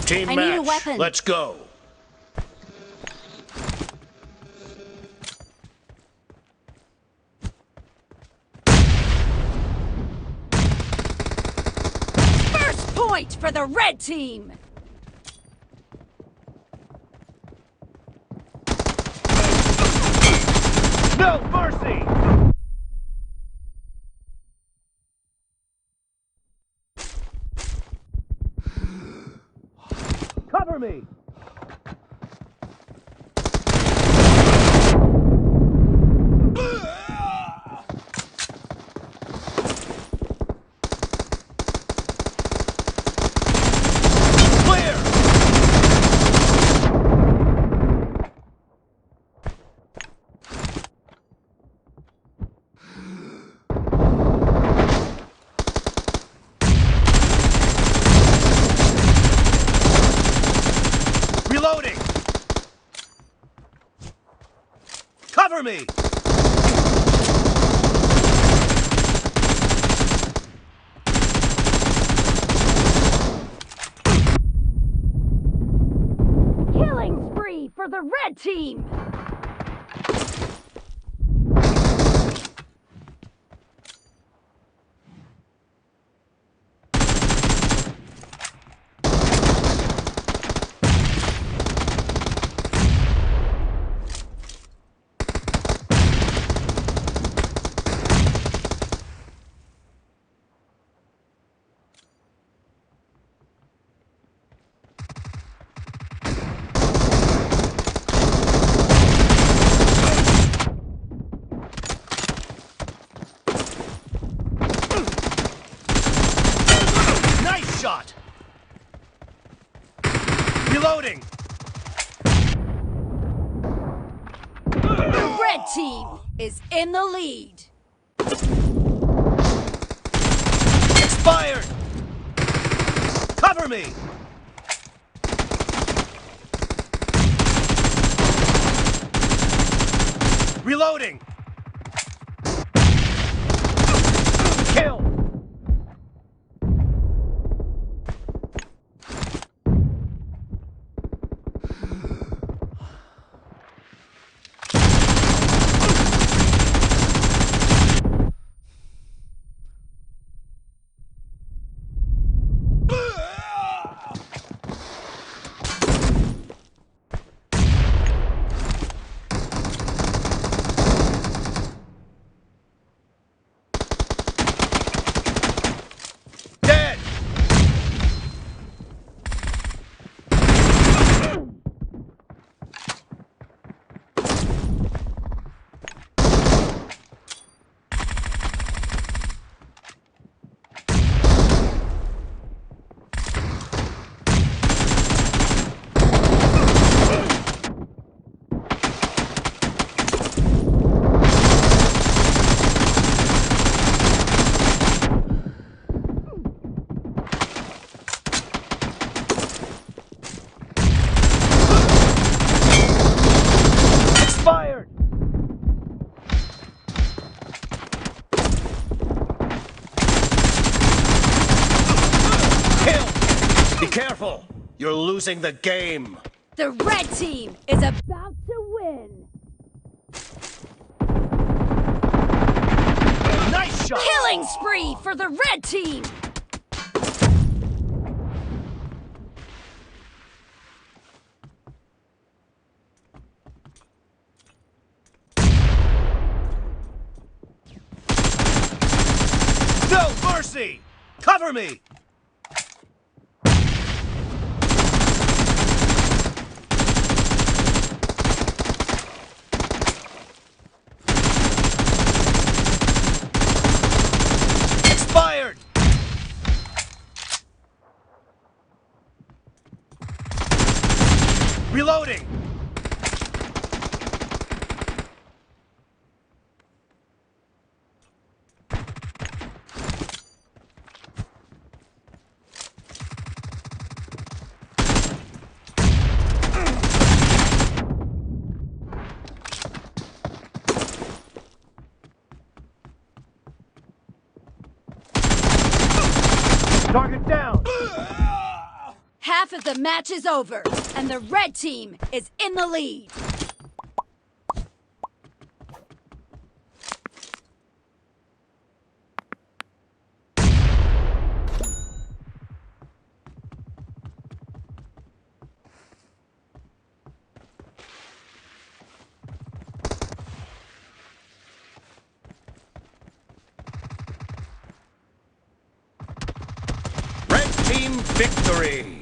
Team I need a match. weapon. Let's go. First point for the red team. No mercy! Cover me! Clear! Reloading! Cover me! Killing spree for the red team. Nice shot! Reloading! The red team is in the lead. Expired! Cover me! Reloading! Kill! Dead! Expired! Kill! Be careful! You're losing the game! The red team is about to win. Nice shot! Killing spree for the red team. No mercy! Cover me! Expired! Reloading! Target down. Half of the match is over, and the red team is in the lead. Red team victory.